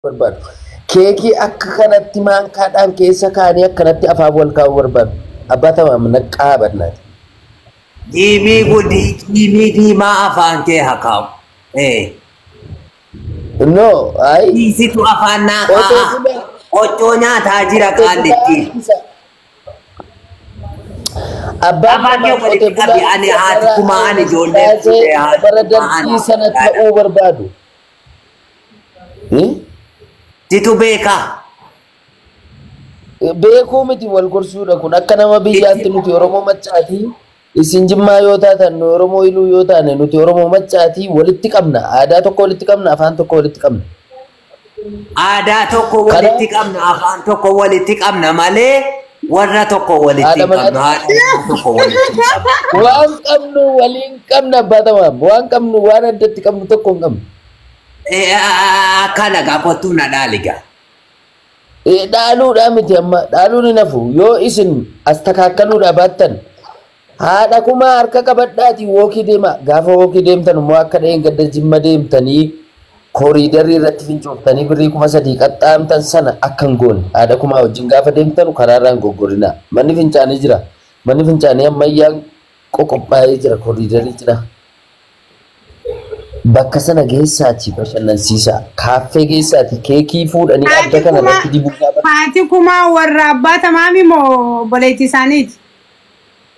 برباد كيكي أكنت مان كان كيسا كاني أكنت أفاول كاو برباد أباتا من نكابرنا Jimmy gudi Jimmy di ma afan ke hakam. no Di ay situ afan na oto ka. bula Oconya tajira oto bula kaliti. isa abban Afan ke man wali oto bula kabi ani isa hati bara kuma ani ay jolle kaze kute hati bara kuma ani. darti sana ta o barbado Situ beka. beeku miti wal gorsuudha kun akka nama biyyaatti nuti oromoo maccaati isin jimmaa yoo taatan oromoo iluu yoo taane nuti oromoo maccaati walitti qabna aadaa tokko walitti qabna afaan tokko walitti qabna Ada tokko kana walitti qabna afaan tokko walitti qabna malee warra tokko walitti haadha qabna manaa haadha tokko walitti qabna. waan qabnu waliin qabna abbaa tamaam waan qabnu waan addatti qabnu tokko hin qabnu Akkana gaafatu na dhaaliga. dhaaluudha miti amma dhaaluun hin hafu yoo isin as takaakkaluudha baattan haadha kuma harka qabadhaati wookii deema gaafa wookii deemtan immoo akka dheen gadda jimma deemtanii kooriidarii irratti fincooftanii birrii 3,000 qaxxaamtan sana akka hin goone haadha kuma wajjin gaafa deemtanu karaarraan goggorinaa manni fincaanii jira manni fincaanii ammayyaan qoqophaa'ee jira kooriidarii jira bakka sana geessaati bashannansiisa kaaffee geessaati keekii fuudhanii adda kana irratti dibuu gaafa Haati kuma warra abbaa tamaami moo boleetti isaaniiti?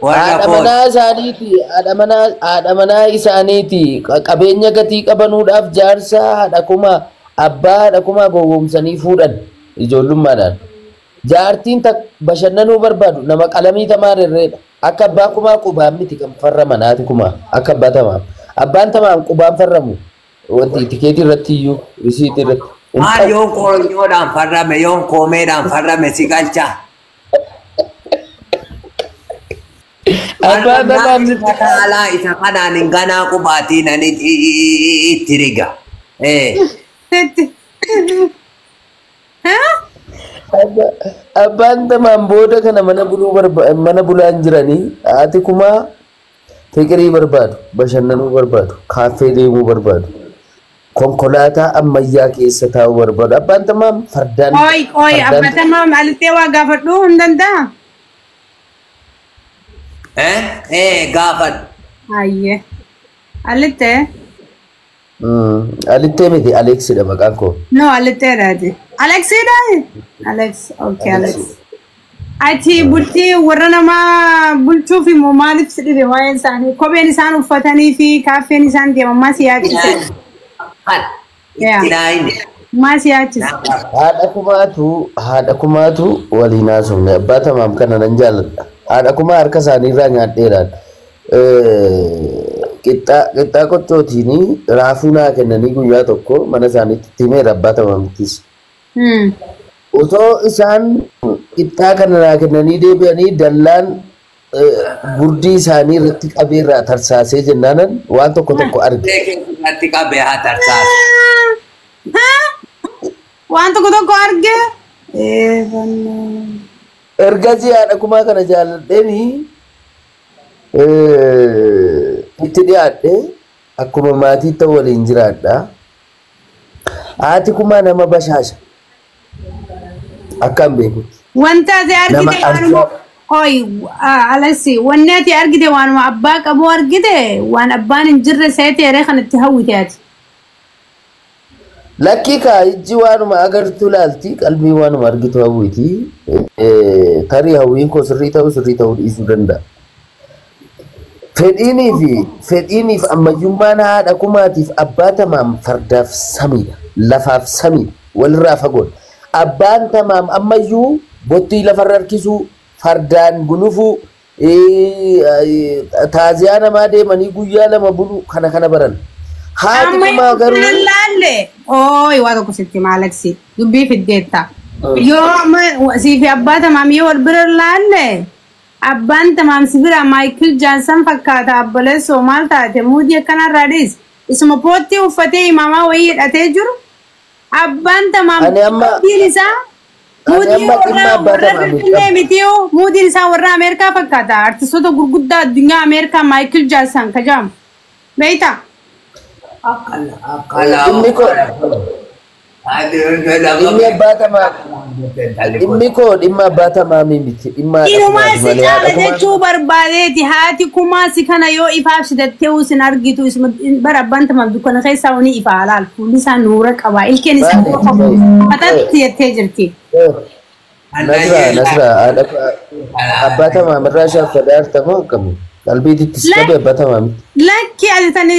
Warra haadha kooti. manaa isaaniiti haadha manaa isaaniiti qabeenya gatii qabanuudhaaf jaarsa haadha kuma abbaa haadha kuma gowwoomsanii fuudhan ijoollummaadhaan jaartiin bashannanuu barbaadu nama qalamii tamaarreedha akka abbaa kumaa qubaan miti kan farra manaati kuma akka abbaa tamaam abbaan tamaam qubaan farramu wanti tikeetii irratti iyyuu risiitii irratti hin Maal ta'u yoon koronyoodhaan farrame yoon koomeedhaan farrame si galcha. abbaa tamaam sitti Alaa isa kanaan hin ganaa qubaatiin ani itti riga. abbaan tamaam booda kana mana bulaan jiranii haati kumaa fiqirii barbaadu bashannanuu barbaadu kaaffee deemuu barbaadu konkolaataa ammayyaa keessa taa'uu barbaadu abbaan tamaam fardaan Oi, abbaa tamaam alittee waa gaafadhuu hin danda'a? Gaafadhu. Ayyee. Alittee? alittee miti aleeksidha maqaan koo No, alittee dhaati. Alexiidha? Alex, okay, Alex. Ati bultii warra namaa bulchuuf immoo maaliif si dhibe waa'een isaanii? Kopheen isaan uffatanii fi kaaffeen isaan deeman maal si yaachise? Kan. Yeah. Itti naayin. Maal si yaachise? haadha kumaatu waliin haasofne abbaa tamaam kana nan jaalladha haadha kumaa harka isaanii irraa nyaadheeraan qixxaa qottootiin raafuu naa kennanii guyyaa tokko mana isaaniitti himeera abbaa tamaamittis otoo isaan qixxaa kana naa kennanii deebi'anii dallaan gurdii isaanii irratti qabeerraa tarsaasee jennaanan waan tokko tokko arge Irratti qabee haa tarsaasa. Waan tokko tokko arge? ergasii haadha kumaa kana jaalladheeni itti dhiyaadhe akkuma maatii ta'u waliin jiraadha haati kumaa nama bashaasha akkam beeku Wanta ati nama argite waanuma oi Alexi wanni ati argite waanuma abbaa qabu argite waan abbaan hin jirre seeteere kanatti hawwite ati. lakkii kaa ijji waanuma agartuu laalti qalbii waanuma argitu hawwiti tarii hawwiin koo sirrii ta'uu dhiisuu danda'a fedhiiniif ammayyummaan haadha kumaatiif abbaa tamaam fardaaf samiidha lafaaf samiidha walirraa fagoodha abbaan tamaam ammayyuu bottii lafarra harkisuu fardaan gulufuu taaziyaa namaa deemanii guyyaa lama bulu kana baran haati kumaa garuu laalle oi waa tokko sitti Alexi dubbii fiddeetta yoo siifi abbaa tamaam yoo wal bira laalle abbaan tamaam sibira Michael Johnson fakkaata abboleessoo maal taate muudii akkanarraa dhiis isuma poottii uffatee imaamaa wayii hidhatee jiru abbaan tamaam mudiin isaa mudiin isaa warra Ameerikaa fakkaata artistoota gurguddaa addunyaa Ameerikaa Michael Johnson kajaam beeyta Dhimmi abbaa tamaa dhimmi koo dhimma abbaa tamaa miti dhimma Inumaa dhaqnaati si malee caala haadha jechuu barbaadeeti haati kumaa si kana yoo ifaaf sidattee usin argitu bara abbaan tamaaf dukkana keessaa uni ifa halaal fuulli isaa nuura qaba ilkeen isaa fatatti jettee jirti. Nasra haadha abbaa tamaa mirraa shaaffadaa tamoo akkami qalbiitti si qabe abbaa tamaa miti. Lakki ati tani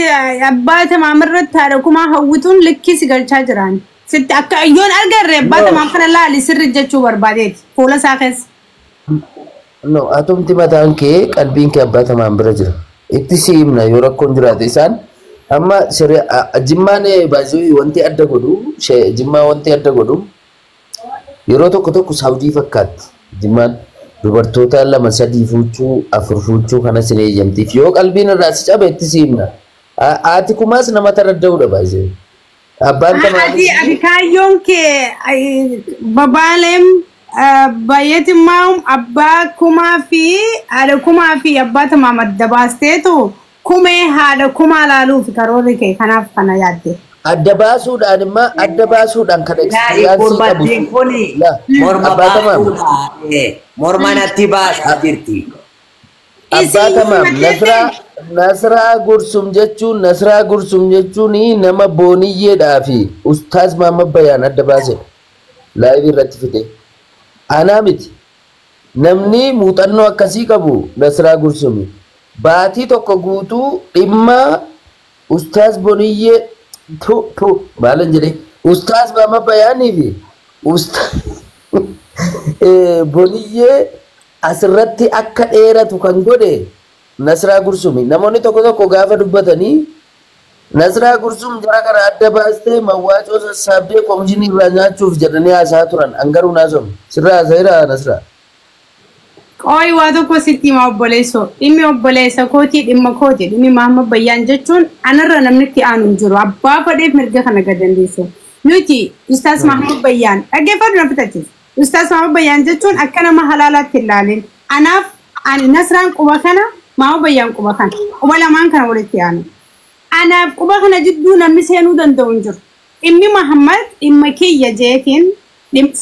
abbaa tamaa mirratti haadha kumaa hawwituun likki si galchaa jiraan. Sitti akka yoon argarre abbaa tamaa kana laali sirri jechuu barbaadeeti fuula isaa keessa. No, atumti mataan kee qalbiin kee abbaa tamaan bira jira. Itti si himna yoo rakkoon jiraate isaan amma jimmaan baay'ee wanti adda godhu jimmaa wanti adda godhu yeroo tokko saawudii fakkaatti jimmaan dubartoota 2-3 fuuchuu 4 fuuchuu kana sin eeyyamtiif yoo qalbiin irraa si cabe itti si himna. Haati kumaas nama taradda'uudha baay'ee. Abbaan tamaa ati kaayyoon kee babaalem baay'eetiin maa'um abbaa kumaa fi haadha kumaa fi abbaa tamaa madda baasteetu kumee haadha kumaa laaluuf karoorri kee kanaaf kana yaadde. Adda baasuudhaan immoo adda baasuudhaan kan Kurbattiin kuni morma baasuudha. Morma natti baasaa jirti. Abbaa tamaa Nasraa Gursum jechuun nama booniyyeedhaa fi Ustaaz Maamad Bayyaan adda baasedha. Laayivii irratti fide. Anaa miti. Namni muuxannoo akkasii qabu Nasraa Gursumi. Baatii tokko guutuu dhimma Ustaaz Booniyyee maalan jedhee Ustaaz Maamad Bayyaanii fi Booniyyee asirratti akka dheeratu kan godhe Nasraa Gursumi. Namoonni tokko gaafa dubbatanii Nasraa Gursum jara kana adda baastee mawwaacoo sassaabdee komishinii irraa nyaachuuf jedhanii haasaa turan hangaruu naasom sirraa haasa'iraa Nasraa. Qooyi waa tokko sitti hima obboleessoo dhimmi obboleessa kootii dhimma kooti dhimmi Maamad Bayyaan jechuun anarra namni itti aanu hin jiru abbaa fadheef mirga kana gad dandeesse nuti Ustaaz Maamad Bayyaan dhaggeeffadhu na fitachiisa. Ustaaz Maamad Bayyaan jechuun akka nama halaalaatti hin ilaalin anaaf ani Nasraan quba kana Maamad Bayyaan quba kana quba lamaan kana walitti aanu. Anaaf quba kana jidduu namni seenuu danda'u hin jiru. Dhimmi Mahammad dhimma kiyya jeetiin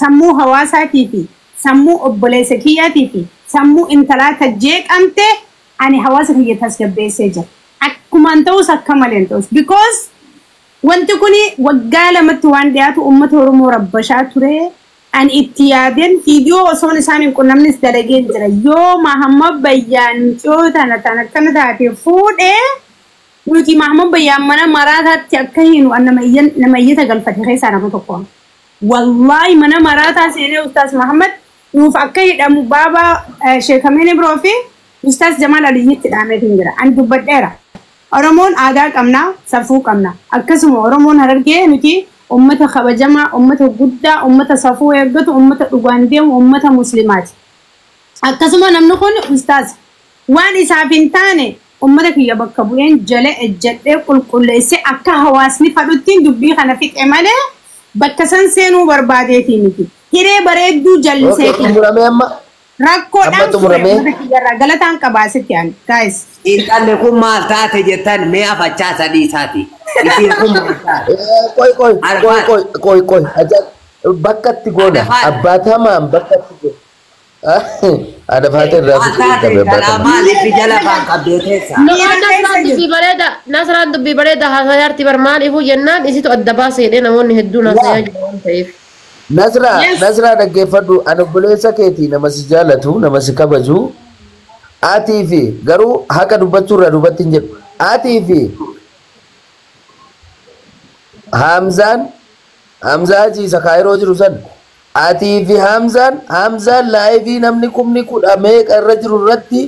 sammuu hawaasaatii fi sammuu obboleessa kiyyaatii fi sammuu intalaa tajjeeqamte ani hawaasa kiyya tasgabbeessee jira. Akkumaan ta'us akka maleen ta'us. Because wanti kuni waggaa lamatti waan dhiyaatu uummata Oromoo rabbashaa ture. Ani itti yaadeen viidiyoo osoon isaan hin qunnamnes dalagee jira. Yoo Mahammad Bayyaan yoo tana taate fuudhee nuti Mahammad Bayyaan mana maraataatti akka hiinu nama iyyata galfate keessaa nama tokko. Wallahi mana maraataa seenee Ustaaz Mahammad nuuf akka hidhamu baaba sheekameen biroo fi Ustaaz Jamaal Aliyyitti dhaamee jira. Ani dubbadheera. Oromoon aadaa qabna, safuu qabna. Akkasuma Oromoon Harargee nuti ummata kabajamaa, ummata guddaa, ummata safuu eeggatu, ummata dhugaan deemu, ummata muslimaati. Akkasuma namni kun Ustaaz waan isaaf hin taane ummata kiyya bakka bu'een jala ejjadhee qulqulleessee akka hawaasni fadhuttiin dubbii kana fixe malee bakka san seenuu barbaadeetii miti. Hiree bareedduu jallisee rakkoodhaan ummata kiyyarraa galataan qabaasitti aan guys. Intalli kun maal taate jettan mee afachaa sadii isaati. Isin kun maal taate? Qoy bakkatti goona abbaa tamaan bakkatti goona. Ada faate irraa fiixee qabe maaliif jala faan qabdeeteessa. Nasraan dubbii bareeda haasayaarti bar maaliifuu jennaan isitu adda baaseedhe namoonni hedduun haasayaa jiru waan ta'eef. Nasraa dhaggeeffadhu ani obboleessa keetii nama si jaalatu nama si kabaju aatii fi garuu haqa dubbachuu irraa dubbatti hin jedhu aatii fi Hamzaa jiisa kaayiroo jiru san aatii fi Hamzaan laayivii namni kumni kudha meeqa irra jiru irratti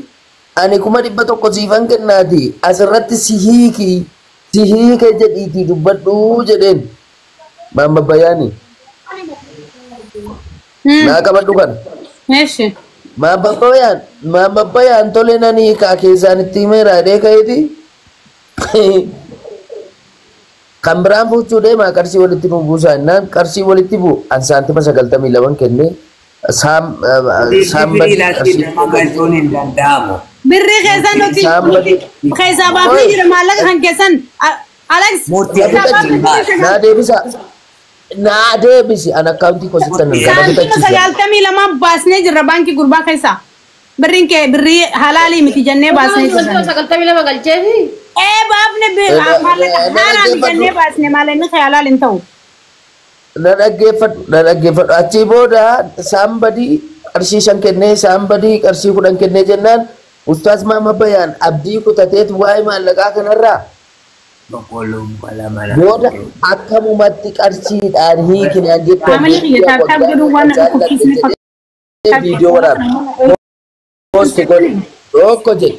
ani 100 siifan kennaati asirratti si hiike jedhiitii dubbadhu jedheen Maamad Bayyaanii. Naa qabadhu kan. Eeshi. Maamad Bayyaan tole nani kaa keessaan itti himeera jedhee ka'eeti. Kan biraan fuuchuu deemaa qarshii walitti nu buusaa innaan qarshii walitti bu'u an saantima 92 kennee saambadii qarshii hin danda'amu. Birrii keessan nuti keessaa baafnee jira maallaqa kan keessan Alex. Naa deebisa. Nade bisi an account ko sitan nan gaba Santi ta ci. sagaltami lama basne jirra banki gurba kaisa. Birrin ke birri halali miti janne basne jirra. sagaltamii lama galcheefi. Baafne bi hara mi janne basne malanni halalin ta'u. Na dhaggeeffadhu achi booda somebody qarshii 5 kennee somebody qarshii 10 kennee jennaan ustaas Maamad Bayyaan abdii kutateet waa'ee maallaqaa kanarraa Boqqolloo mala mala. booda akkamumatti qarshiidhaan hiikinaan jettu Amali xiyyataa tab jedhu waan kukkisni viidiyoo waraabde poosti godhe tokko jedhe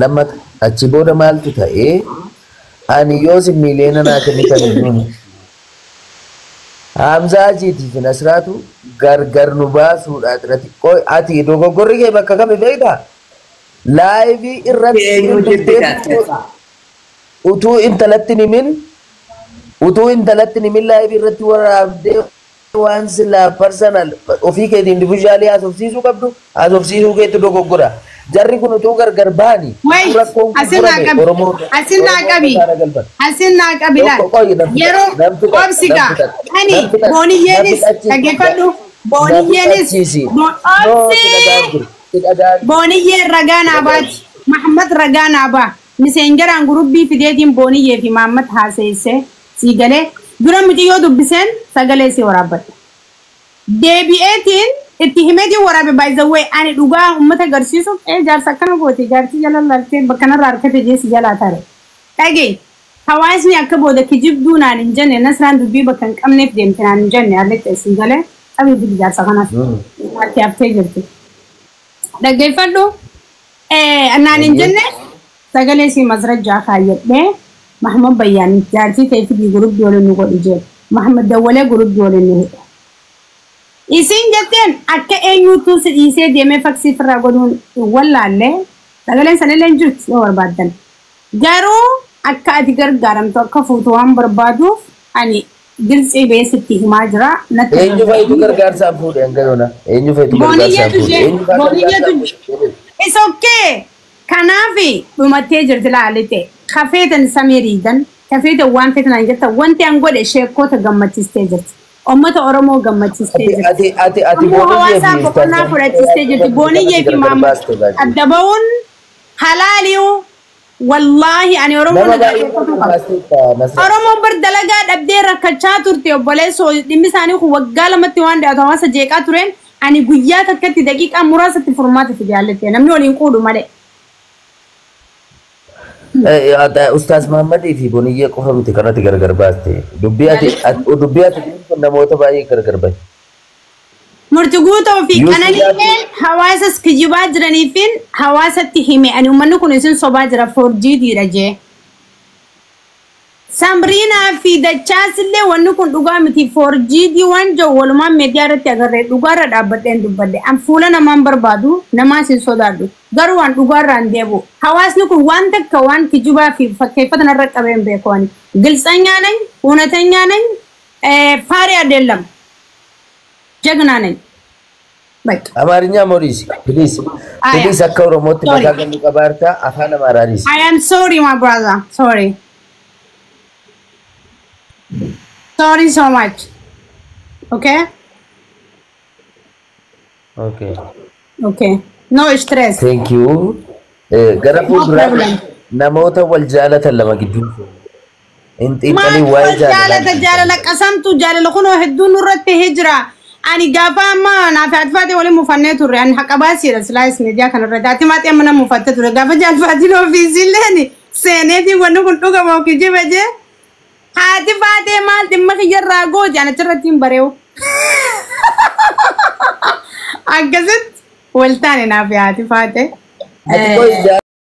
lammata achi booda maaltu ta'ee ani yoos miiliyoona naa kennitan iyyuu Hamzaa jiitii fi Nasraatu gargar nu baasuudhaan irratti ati dogoggorri kee bakka kami beektaa? Laayivii irratti utuu intalatti himin laayivii irratti waraabdee waan silaa personal ofii keetii individuaalii haasofsiisuu qabdu haasofsiisuu keetti dogoggora. Jarri kun utuu gargar baani. Asinaa qabi yeroo obsiga ani booniyeenis dhaggeeffadhu booniyyeen ragaa naabaati Mahammad ragaa naabaa miseenjaraan gurubbii fideetiin booniyyee fi Mahammad haaseesse sii galee dura muciyyoo dubbiseen sagalee si waraabbadha deebi'eetiin itti himeetiin waraabe by the way ani dhugaa uummata agarsiisuuf jaarsa akkana goote jaarsi jala laltee bakka narraa harkate jeesi jalaa tare dhagee hawaasni akka booda kijibduu naan hin jenne Nasraan dubbii bakka hin qabneef deemte naan hin jenne alletti isin galee qabii fi jaarsa kanaaf ati haftee jirti dhaggeeffadhu naan hin jenne sagalee si masrajjaa kaayyadhee Mahammad Bayyaan jaartii ta'e fi gurubbii waliin nu godhi jee Mahammad Dawwalee gurubbii waliin nu hidha isin jetteen akka eenyuutu si dhiisee deemee faksii firraa godhuun wallaallee sagaleen sanillee hin jirtu yoo barbaaddan garuu akka ati gargaaramtu akka fuutu waan barbaaduuf ani dirtsii beesitti himaa jira natti eenyu fa'itu gargaarsaan fuudhe hanga yoona eenyu fa'itu booniyyeetu is okay kanaafi dhumattee jirti laalite kafeetan samiiriidan kafeetan waan feetan jetta wanti an godhe sheekkoota gammachiistee jirti ummata Oromoo gammachiistee jirti ati hawaasaa boqonnaa fudhachiistee jirti booniyyee fi Mahammad adda ba'uun halaaliyu wallahi ani Oromoon bar dalagaa dhabdee rakkachaa turte obboleessoo dhimmi isaanii kun waggaa lamatti waan dhiyaatu hawaasa jeeqaa tureen ani guyyaa takkatti daqiiqaa muraasatti furmaata fi jaallette namni waliin quudhu malee. Ustaas Mahammad fi booniyyee qofa miti kanatti gargar baaste dubbii ati namoota baay'ee gargar bahe. Murti guutuu fi qananiileen hawaasas kijibaa jiraniifin hawaasatti hime ani uummanni kun isin sobaa jira forjiidhiidha jee. Samriinaa fi dachaasillee wanni kun dhugaa miti forjiidhii waan jiru walumaan miidiyaa irratti agarree dhugaarra dhaabbadheen dubbadde an fuula namaan barbaadu namaas hin sodaadhu garuu waan dhugaarraan deebu hawaasni kun waan takka waan kijibaa fi fakkeeffatan irra qabeen beeku ani gilxanyaa nañ እውነተኛ nañ ፋሪ አይደለም ጀግና ነኝ በቃ አማርኛ ሞሪስ ፕሊዝ አካ ኦሮሞት መጋገን ቀባርታ አፋን አማራሪስ I am sorry my brother sorry so much okay no stress thank you garafu namota wal jalata lama gidu inti tali way jalala qasamtu jalala kuno hedun nurratti hijra ani gafa ma na fatfati wali mufanne turre an haqabasi slice media kan radati mate amna mufatte turre gafa jalfati no fizileni senedi wonu kun duga mo kijibeje hati fate mal dimma khiyra goji ana tirratin barew agazet waltani na fi hati fate